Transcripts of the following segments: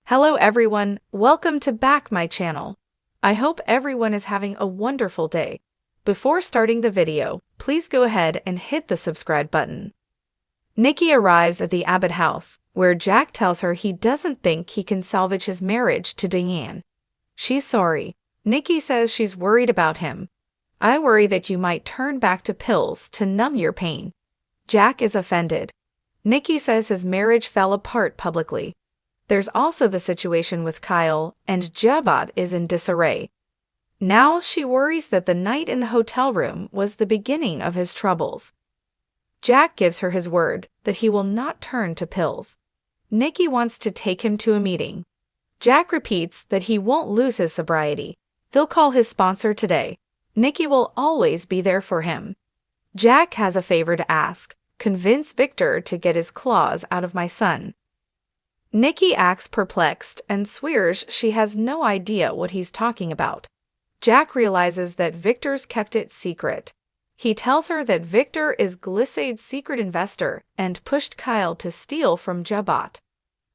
Hello everyone, welcome to back my channel. I hope everyone is having a wonderful day. Before starting the video, please go ahead and hit the subscribe button. Nikki arrives at the Abbott house, where Jack tells her he doesn't think he can salvage his marriage to Diane. She's sorry. Nikki says she's worried about him. I worry that you might turn back to pills to numb your pain. Jack is offended. Nikki says his marriage fell apart publicly. There's also the situation with Kyle, and Jabot is in disarray. Now she worries that the night in the hotel room was the beginning of his troubles. Jack gives her his word that he will not turn to pills. Nikki wants to take him to a meeting. Jack repeats that he won't lose his sobriety. He'll call his sponsor today. Nikki will always be there for him. Jack has a favor to ask. Convince Victor to get his claws out of my son. Nikki acts perplexed and swears she has no idea what he's talking about. Jack realizes that Victor's kept it secret. He tells her that Victor is Glycade's secret investor and pushed Kyle to steal from Jabot.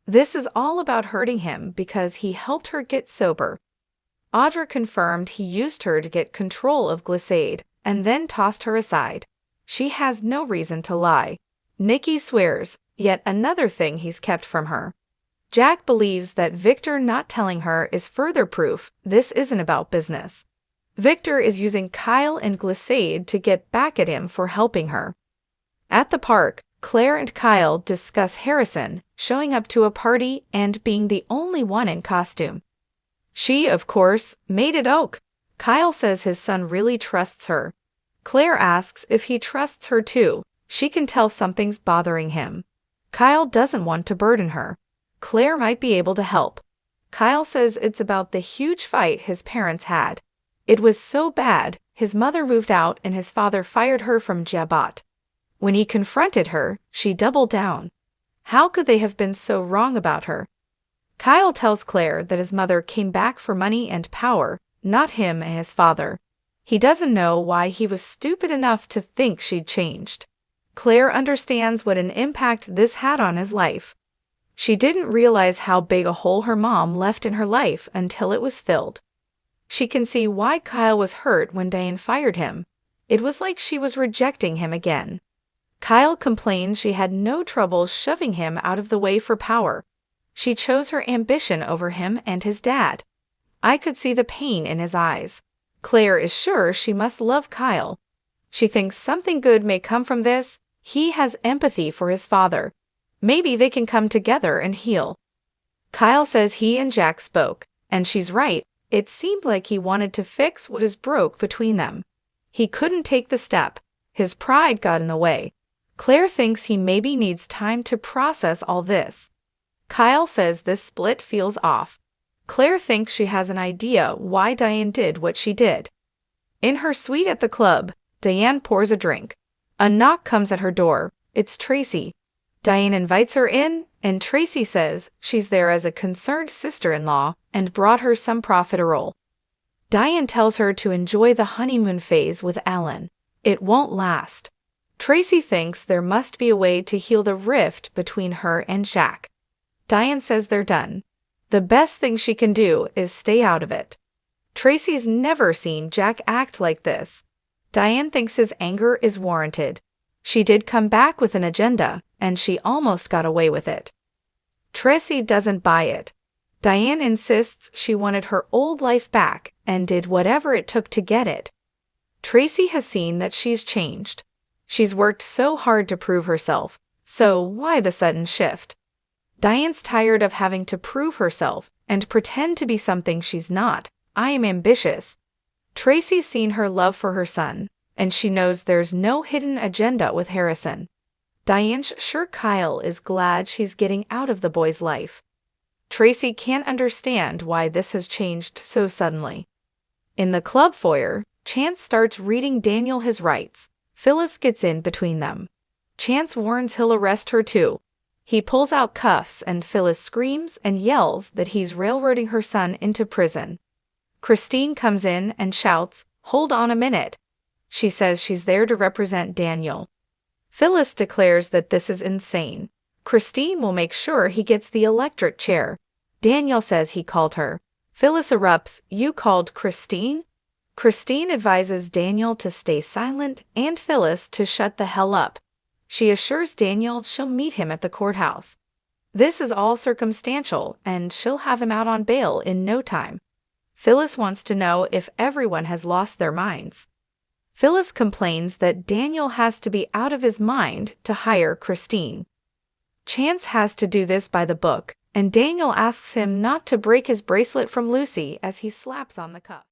This is all about hurting him because he helped her get sober. Audra confirmed he used her to get control of Glycade and then tossed her aside. She has no reason to lie. Nikki swears, yet another thing he's kept from her. Jack believes that Victor not telling her is further proof this isn't about business. Victor is using Kyle and Glycade to get back at him for helping her. At the park, Claire and Kyle discuss Harrison showing up to a party and being the only one in costume. She, of course, made it oak. Kyle says his son really trusts her. Claire asks if he trusts her too. She can tell something's bothering him. Kyle doesn't want to burden her. Claire might be able to help. Kyle says it's about the huge fight his parents had. It was so bad, his mother moved out and his father fired her from Jabot. When he confronted her, she doubled down. How could they have been so wrong about her? Kyle tells Claire that his mother came back for money and power, not him and his father. He doesn't know why he was stupid enough to think she'd changed. Claire understands what an impact this had on his life. She didn't realize how big a hole her mom left in her life until it was filled. She can see why Kyle was hurt when Diane fired him. It was like she was rejecting him again. Kyle complained she had no trouble shoving him out of the way for power. She chose her ambition over him and his dad. I could see the pain in his eyes. Claire is sure she must love Kyle. She thinks something good may come from this. He has empathy for his father. Maybe they can come together and heal. Kyle says he and Jack spoke, and she's right. It seemed like he wanted to fix what is broke between them. He couldn't take the step. His pride got in the way. Claire thinks he maybe needs time to process all this. Kyle says this split feels off. Claire thinks she has an idea why Diane did what she did. In her suite at the club, Diane pours a drink. A knock comes at her door. It's Tracy. Diane invites her in, and Tracy says she's there as a concerned sister-in-law and brought her some profiterole. Diane tells her to enjoy the honeymoon phase with Alan. It won't last. Tracy thinks there must be a way to heal the rift between her and Jack. Diane says they're done. The best thing she can do is stay out of it. Tracy's never seen Jack act like this. Diane thinks his anger is warranted. She did come back with an agenda, and she almost got away with it. Tracy doesn't buy it. Diane insists she wanted her old life back and did whatever it took to get it. Tracy has seen that she's changed. She's worked so hard to prove herself, so why the sudden shift? Diane's tired of having to prove herself and pretend to be something she's not. I am ambitious. Tracy's seen her love for her son, and she knows there's no hidden agenda with Harrison. Diane's sure Kyle is glad she's getting out of the boy's life. Tracy can't understand why this has changed so suddenly. In the club foyer, Chance starts reading Daniel his rights. Phyllis gets in between them. Chance warns he'll arrest her too. He pulls out cuffs and Phyllis screams and yells that he's railroading her son into prison. Christine comes in and shouts, "Hold on a minute." She says she's there to represent Daniel. Phyllis declares that this is insane. Christine will make sure he gets the electric chair. Daniel says he called her. Phyllis erupts, "You called Christine?" Christine advises Daniel to stay silent and Phyllis to shut the hell up. She assures Daniel she'll meet him at the courthouse. This is all circumstantial, and she'll have him out on bail in no time. Phyllis wants to know if everyone has lost their minds. Phyllis complains that Daniel has to be out of his mind to hire Christine. Chance has to do this by the book, and Daniel asks him not to break his bracelet from Lucy as he slaps on the cuff.